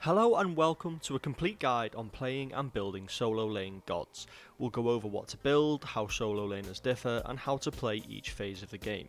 Hello and welcome to a complete guide on playing and building solo lane gods. We'll go over what to build, how solo laners differ, and how to play each phase of the game.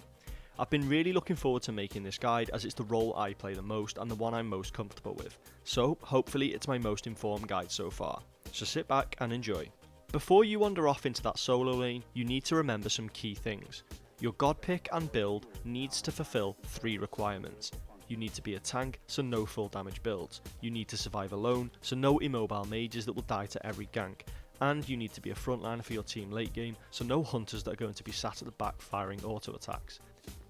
I've been really looking forward to making this guide as it's the role I play the most and the one I'm most comfortable with, so hopefully it's my most informed guide so far. So sit back and enjoy. Before you wander off into that solo lane, you need to remember some key things. Your god pick and build needs to fulfill 3 requirements. You need to be a tank, so no full damage builds. You need to survive alone, so no immobile mages that will die to every gank. And you need to be a frontliner for your team late game, so no hunters that are going to be sat at the back firing auto attacks.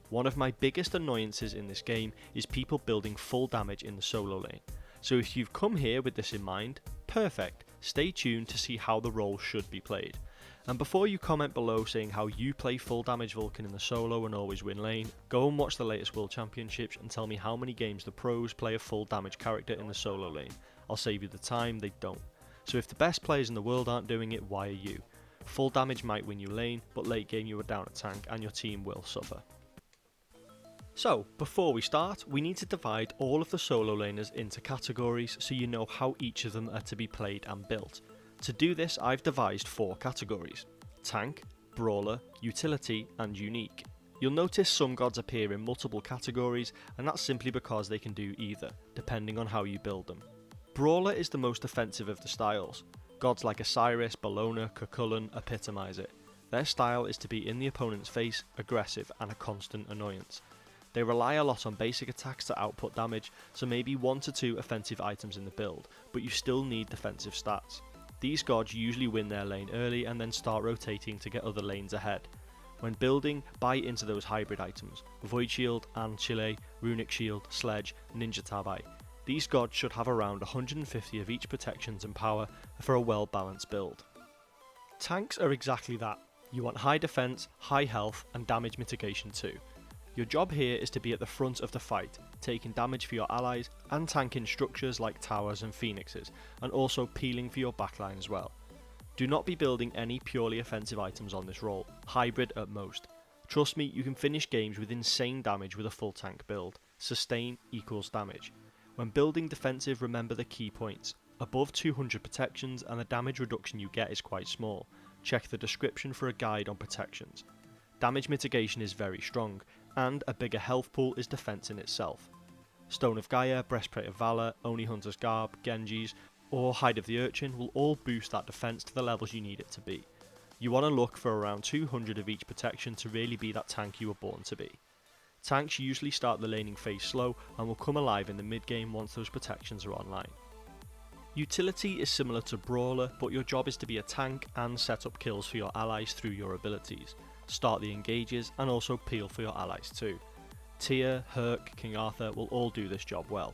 One of my biggest annoyances in this game is people building full damage in the solo lane. So if you've come here with this in mind, perfect, stay tuned to see how the role should be played. And before you comment below saying how you play full damage Vulcan in the solo and always win lane, go and watch the latest World Championships and tell me how many games the pros play a full damage character in the solo lane. I'll save you the time, they don't. So if the best players in the world aren't doing it, why are you? Full damage might win you lane, but late game you are down a tank and your team will suffer. So, before we start, we need to divide all of the solo laners into categories so you know how each of them are to be played and built. To do this, I've devised 4 categories: tank, brawler, utility, and unique. You'll notice some gods appear in multiple categories, and that's simply because they can do either, depending on how you build them. Brawler is the most offensive of the styles. Gods like Osiris, Bellona, Cuchulainn epitomise it. Their style is to be in the opponent's face, aggressive, and a constant annoyance. They rely a lot on basic attacks to output damage, so maybe 1 to 2 offensive items in the build, but you still need defensive stats. These gods usually win their lane early and then start rotating to get other lanes ahead. When building, buy into those hybrid items: Void Shield, Ancile, Runic Shield, Sledge, Ninja Tabai. These gods should have around 150 of each protections and power for a well balanced build. Tanks are exactly that. You want high defense, high health, and damage mitigation too. Your job here is to be at the front of the fight, taking damage for your allies and tanking structures like towers and phoenixes, and also peeling for your backline as well. Do not be building any purely offensive items on this role, hybrid at most. Trust me, you can finish games with insane damage with a full tank build. Sustain equals damage. When building defensive, remember the key points. Above 200 protections and the damage reduction you get is quite small. Check the description for a guide on protections. Damage mitigation is very strong, and a bigger health pool is defense in itself. Stone of Gaia, Breastplate of Valor, Oni Hunter's Garb, Genji's, or Hide of the Urchin will all boost that defense to the levels you need it to be. You want to look for around 200 of each protection to really be that tank you were born to be. Tanks usually start the laning phase slow and will come alive in the mid game once those protections are online. Utility is similar to Brawler, but your job is to be a tank and set up kills for your allies through your abilities. Start the engages and also peel for your allies too. Tyr, Herc, King Arthur will all do this job well.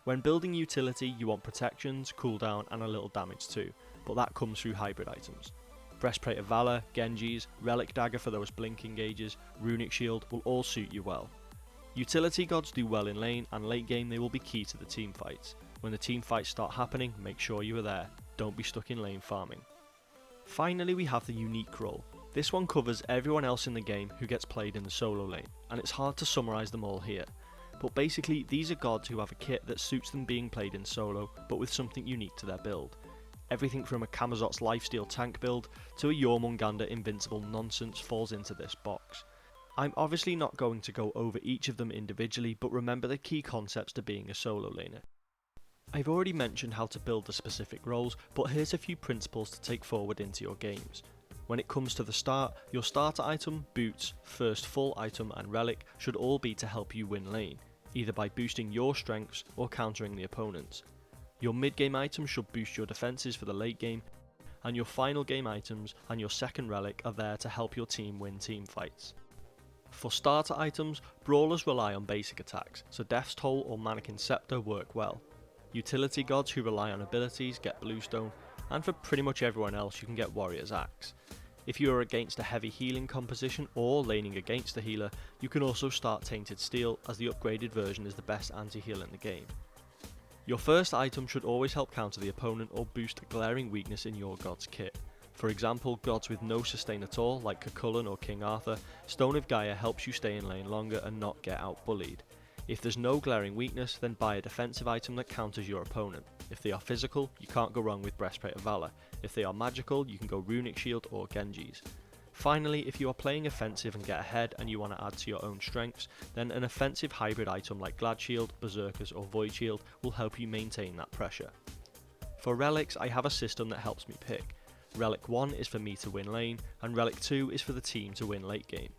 When building utility, you want protections, cooldown, and a little damage too, but that comes through hybrid items. Breastplate of Valor, Genji's, Relic Dagger for those blink engages, Runic Shield will all suit you well. Utility gods do well in lane, and late game they will be key to the team fights. When the team fights start happening, make sure you are there. Don't be stuck in lane farming. Finally, we have the unique role. This one covers everyone else in the game who gets played in the solo lane, and it's hard to summarise them all here. But basically, these are gods who have a kit that suits them being played in solo, but with something unique to their build. Everything from a Camazotz lifesteal tank build to a Jormungandr invincible nonsense falls into this box. I'm obviously not going to go over each of them individually, but remember the key concepts to being a solo laner. I've already mentioned how to build the specific roles, but here's a few principles to take forward into your games. When it comes to the start, your starter item, boots, first full item and relic should all be to help you win lane, either by boosting your strengths or countering the opponents. Your mid game items should boost your defences for the late game, and your final game items and your second relic are there to help your team win team fights. For starter items, brawlers rely on basic attacks, so Death's Toll or Mannequin Scepter work well. Utility gods who rely on abilities get Bluestone, and for pretty much everyone else you can get Warrior's Axe. If you are against a heavy healing composition or laning against the healer, you can also start Tainted Steel, as the upgraded version is the best anti-heal in the game. Your first item should always help counter the opponent or boost a glaring weakness in your god's kit. For example, gods with no sustain at all like Cuchulainn or King Arthur, Stone of Gaia helps you stay in lane longer and not get outbullied. If there's no glaring weakness, then buy a defensive item that counters your opponent. If they are physical, you can't go wrong with Breastplate of Valor. If they are magical, you can go Runic Shield or Genji's. Finally, if you are playing offensive and get ahead and you want to add to your own strengths, then an offensive hybrid item like Glad Shield, Berserkers or Void Shield will help you maintain that pressure. For relics, I have a system that helps me pick. Relic 1 is for me to win lane, and Relic 2 is for the team to win late game.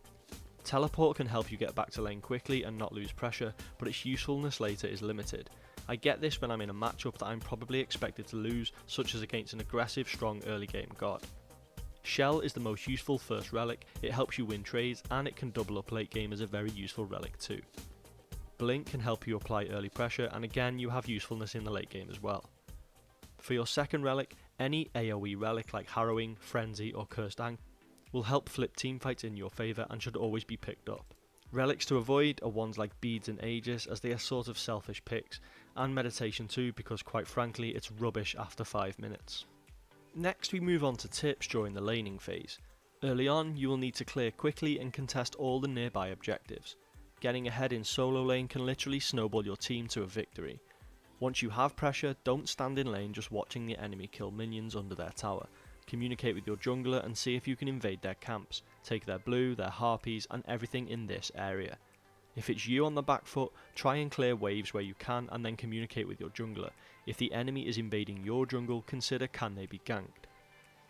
Teleport can help you get back to lane quickly and not lose pressure, but its usefulness later is limited. I get this when I'm in a matchup that I'm probably expected to lose, such as against an aggressive, strong early game god. Shell is the most useful first relic, it helps you win trades and it can double up late game as a very useful relic too. Blink can help you apply early pressure, and again you have usefulness in the late game as well. For your second relic, any AoE relic like Harrowing, Frenzy or Cursed Ankh will help flip teamfights in your favour and should always be picked up. Relics to avoid are ones like Beads and Aegis, as they are sort of selfish picks, and Meditation too, because quite frankly it's rubbish after 5 minutes. Next we move on to tips during the laning phase. Early on you will need to clear quickly and contest all the nearby objectives. Getting ahead in solo lane can literally snowball your team to a victory. Once you have pressure, don't stand in lane just watching the enemy kill minions under their tower. Communicate with your jungler and see if you can invade their camps, take their blue, their harpies and everything in this area. If it's you on the back foot, try and clear waves where you can and then communicate with your jungler. If the enemy is invading your jungle, consider can they be ganked.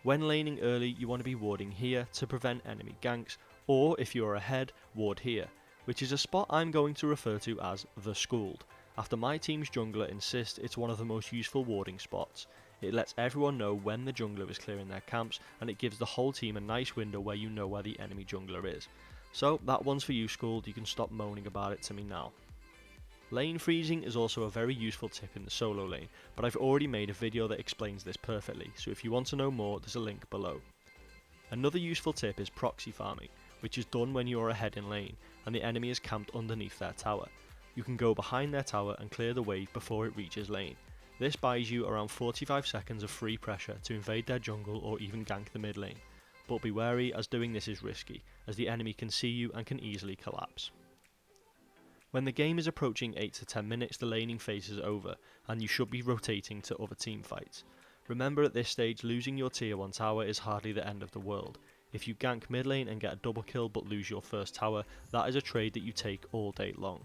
When laning early, you want to be warding here to prevent enemy ganks, or if you are ahead, ward here, which is a spot I'm going to refer to as the Schooled. After my team's jungler insists it's one of the most useful warding spots. It lets everyone know when the jungler is clearing their camps, and it gives the whole team a nice window where you know where the enemy jungler is. So that one's for you, Schooled, you can stop moaning about it to me now. Lane freezing is also a very useful tip in the solo lane, but I've already made a video that explains this perfectly, so if you want to know more there's a link below. Another useful tip is proxy farming, which is done when you are ahead in lane and the enemy is camped underneath their tower. You can go behind their tower and clear the wave before it reaches lane. This buys you around 45 seconds of free pressure to invade their jungle or even gank the mid lane. But be wary, as doing this is risky, as the enemy can see you and can easily collapse. When the game is approaching 8 to 10 minutes, the laning phase is over, and you should be rotating to other team fights. Remember, at this stage, losing your tier 1 tower is hardly the end of the world. If you gank mid lane and get a double kill but lose your first tower, that is a trade that you take all day long.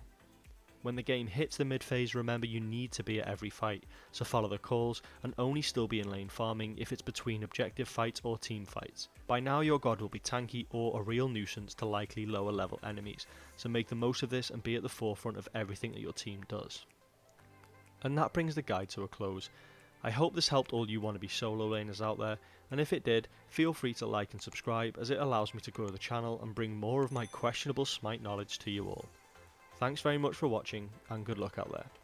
When the game hits the mid phase, remember you need to be at every fight, so follow the calls and only still be in lane farming if it's between objective fights or team fights. By now your god will be tanky or a real nuisance to likely lower level enemies, so make the most of this and be at the forefront of everything that your team does. And that brings the guide to a close. I hope this helped all you wannabe solo laners out there, and if it did, feel free to like and subscribe, as it allows me to grow the channel and bring more of my questionable Smite knowledge to you all. Thanks very much for watching, and good luck out there.